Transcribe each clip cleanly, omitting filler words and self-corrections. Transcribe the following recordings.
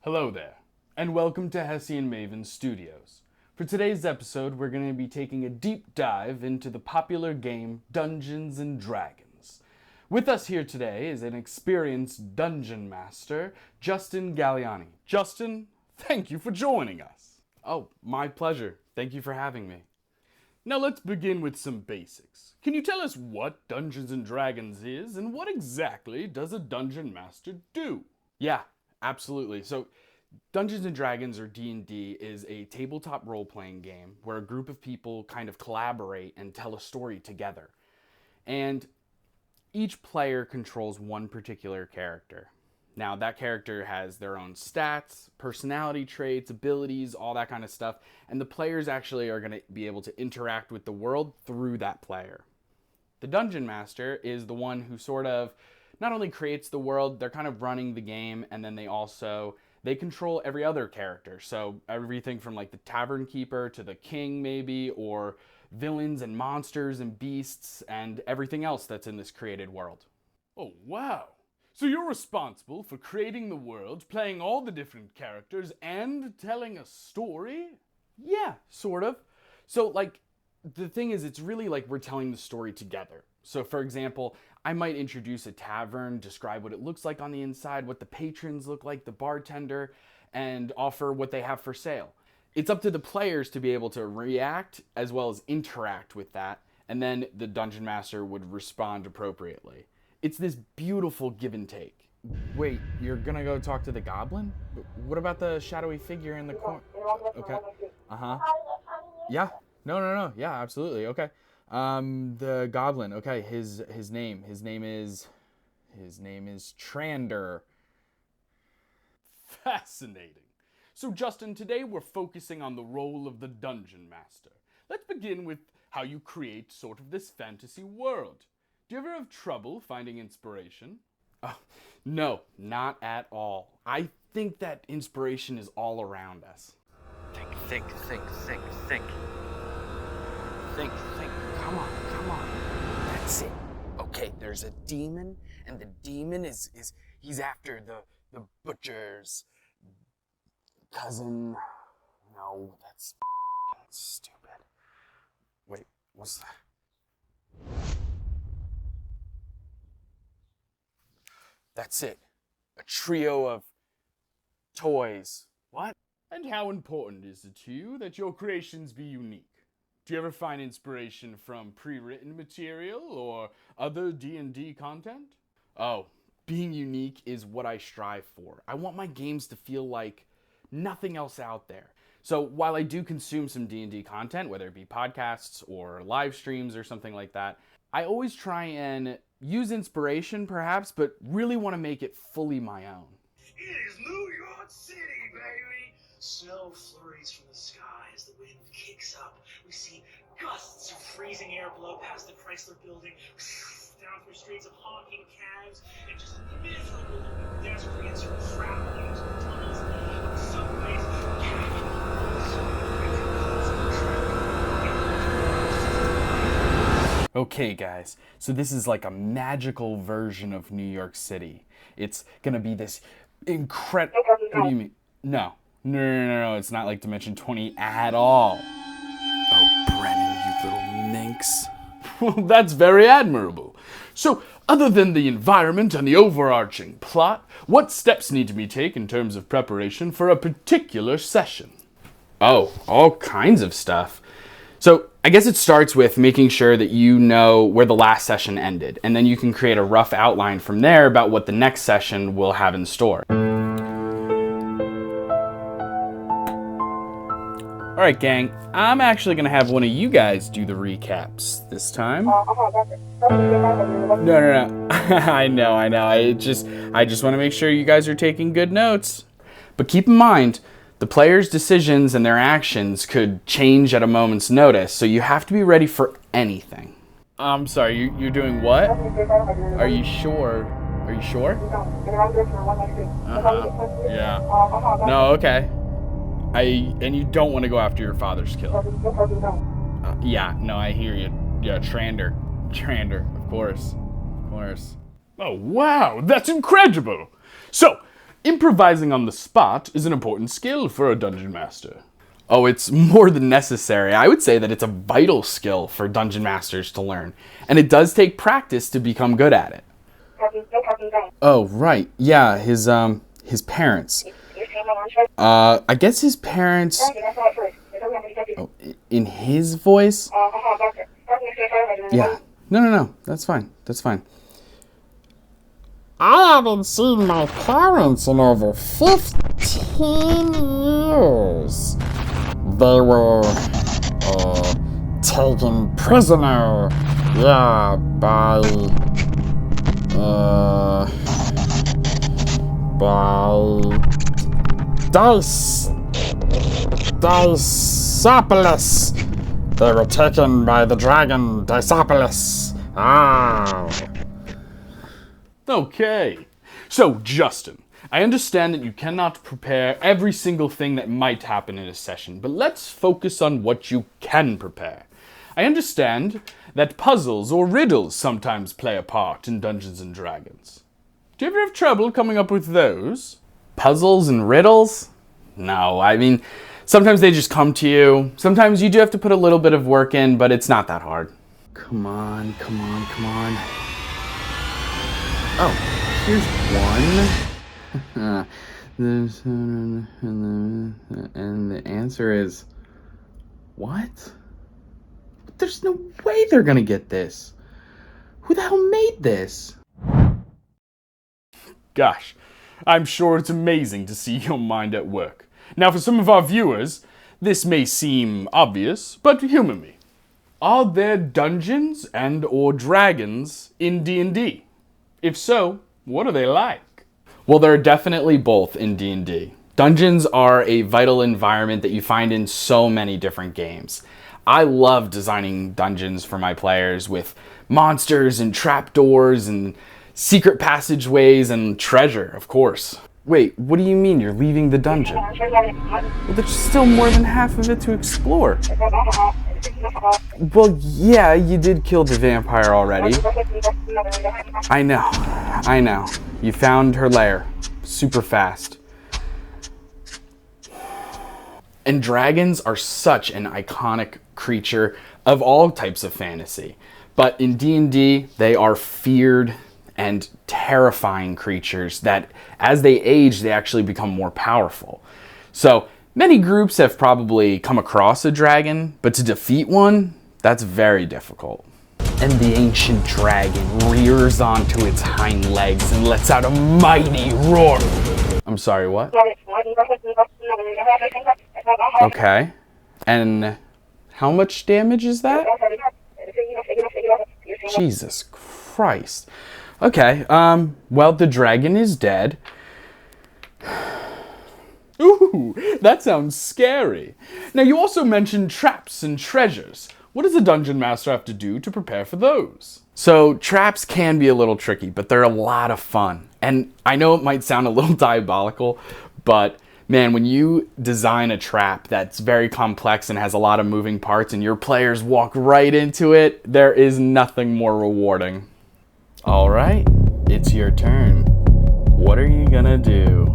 Hello there, and welcome to Hessy Maven Studios. For today's episode, we're going to be taking a deep dive into the popular game Dungeons & Dragons. With us here today is an experienced dungeon master, Justin Galliani. Justin, thank you for joining us. Oh, my pleasure. Thank you for having me. Now let's begin with some basics. Can you tell us what Dungeons & Dragons is, and what exactly does a dungeon master do? Yeah, absolutely. So, Dungeons & Dragons, or D&D, is a tabletop role-playing game where a group of people kind of collaborate and tell a story together. And each player controls one particular character. Now, that character has their own stats, personality traits, abilities, all that kind of stuff, and the players actually are going to be able to interact with the world through that player. The Dungeon Master is the one who sort of not only creates the world, they're kind of running the game, and then they control every other character. So everything from like the tavern keeper to the king maybe, or villains and monsters and beasts and everything else that's in this created world. Oh, wow. So you're responsible for creating the world, playing all the different characters, and telling a story? Yeah, sort of. So like, the thing is, it's really like we're telling the story together. So for example, I might introduce a tavern, describe what it looks like on the inside, what the patrons look like, the bartender, and offer what they have for sale. It's up to the players to be able to react as well as interact with that, and then the Dungeon Master would respond appropriately. It's this beautiful give and take. Wait, you're gonna go talk to the goblin? What about the shadowy figure in the corner? Okay. Uh-huh. Yeah. No. Yeah, absolutely. Okay. The goblin. Okay, his name is Trander. Fascinating. So Justin, today we're focusing on the role of the Dungeon Master. Let's begin with how you create sort of this fantasy world. Do you ever have trouble finding inspiration? Oh, no, not at all. I think that inspiration is all around us. Think. Come on. That's it. Okay, there's a demon, and the demon he's after the butcher's cousin. No, that's stupid. Wait, what's that? That's it. A trio of toys. What? And how important is it to you that your creations be unique? Do you ever find inspiration from pre-written material or other D&D content? Oh, being unique is what I strive for. I want my games to feel like nothing else out there. So while I do consume some D&D content, whether it be podcasts or live streams or something like that, I always try and use inspiration perhaps, but really want to make it fully my own. It is New York City, baby! Snow flurries from the sky as the wind kicks up. We see gusts of freezing air blow past the Chrysler building, down through streets of honking cabs, and just miserable pedestrians who are traveling into the tunnels of subways. Okay guys, so this is like a magical version of New York City. It's gonna be this incredible... What do you mean? No, it's not like Dimension 20 at all. Oh, Brennan, you little minx. Well, that's very admirable. So, other than the environment and the overarching plot, what steps need to be taken in terms of preparation for a particular session? Oh, all kinds of stuff. So, I guess it starts with making sure that you know where the last session ended, and then you can create a rough outline from there about what the next session will have in store. Alright gang, I'm actually going to have one of you guys do the recaps this time. No. I know. I just want to make sure you guys are taking good notes. But keep in mind, the players' decisions and their actions could change at a moment's notice, so you have to be ready for anything. I'm sorry, you're doing what? Are you sure? Yeah. No, okay. And you don't want to go after your father's killer. Yeah, no, I hear you. Yeah, Trander, of course. Oh, wow, that's incredible. So, Improvising on the spot is an important skill for a dungeon master. Oh, it's more than necessary. I would say that it's a vital skill for dungeon masters to learn, and it does take practice to become good at it. Oh, right. Yeah, his parents. I guess his parents... Oh, in his voice? Yeah. No. That's fine. I haven't seen my parents in over 15 years. They were, taken prisoner, by Dicepolis. They were taken by the dragon Dicepolis. Okay. So, Justin, I understand that you cannot prepare every single thing that might happen in a session, but let's focus on what you can prepare. I understand that puzzles or riddles sometimes play a part in Dungeons & Dragons. Do you ever have trouble coming up with those? Puzzles and riddles? No, I mean, sometimes they just come to you. Sometimes you do have to put a little bit of work in, but it's not that hard. Come on. Oh, here's one. And the answer is, what? There's no way they're gonna get this. Who the hell made this? Gosh, I'm sure it's amazing to see your mind at work. Now, for some of our viewers, this may seem obvious, but humor me. Are there dungeons and/or dragons in D&D? If so, what are they like? Well, there are definitely both in D&D. Dungeons are a vital environment that you find in so many different games. I love designing dungeons for my players with monsters and trapdoors and secret passageways and treasure, of course. Wait, what do you mean you're leaving the dungeon? Well, there's still more than half of it to explore. Well, yeah, you did kill the vampire already. I know. You found her lair. Super fast. And dragons are such an iconic creature of all types of fantasy. But in D&D, they are feared and terrifying creatures that, as they age, they actually become more powerful. So, many groups have probably come across a dragon, but to defeat one, that's very difficult. And the ancient dragon rears onto its hind legs and lets out a mighty roar. I'm sorry, what? Okay. And how much damage is that? Jesus Christ. Okay, well, the dragon is dead. Ooh, that sounds scary. Now, you also mentioned traps and treasures. What does a dungeon master have to do to prepare for those? So, traps can be a little tricky, but they're a lot of fun. And I know it might sound a little diabolical, but man, when you design a trap that's very complex and has a lot of moving parts and your players walk right into it, there is nothing more rewarding. All right, it's your turn. What are you gonna do?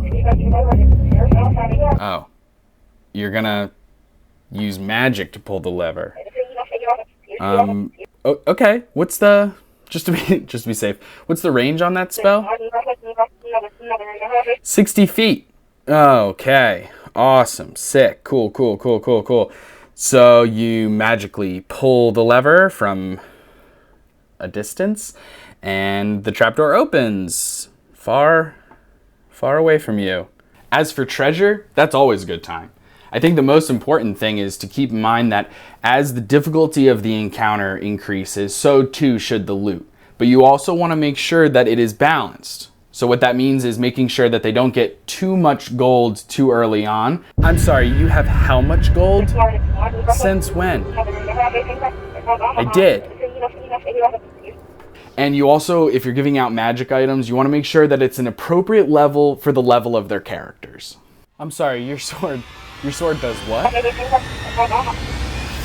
Oh, you're gonna use magic to pull the lever. Okay, what's the, just to be safe, what's the range on that spell? 60 feet. Okay, awesome, sick, cool. So you magically pull the lever from a distance, and the trapdoor opens far away from you. As for treasure, that's always a good time. I think the most important thing is to keep in mind that as the difficulty of the encounter increases, so too should the loot. But you also want to make sure that it is balanced. So what that means is making sure that they don't get too much gold too early on. I'm sorry, you have how much gold? Since when? I did. And you also, if you're giving out magic items, you want to make sure that it's an appropriate level for the level of their characters. I'm sorry, your sword does what?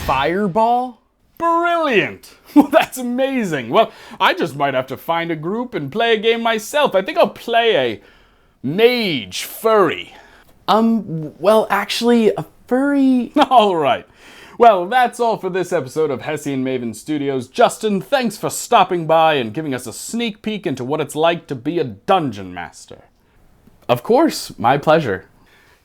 Fireball? Brilliant! Well, that's amazing. Well, I just might have to find a group and play a game myself. I think I'll play a Mage, furry. Well, actually, a furry... All right. Well, that's all for this episode of Hessy Maven Studios. Justin, thanks for stopping by and giving us a sneak peek into what it's like to be a dungeon master. Of course, my pleasure.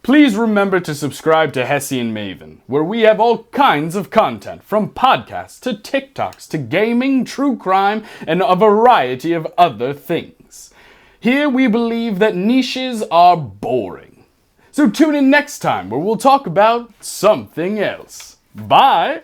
Please remember to subscribe to Hessy Maven, where we have all kinds of content, from podcasts to TikToks to gaming, true crime, and a variety of other things. Here we believe that niches are boring. So tune in next time where we'll talk about something else. Bye!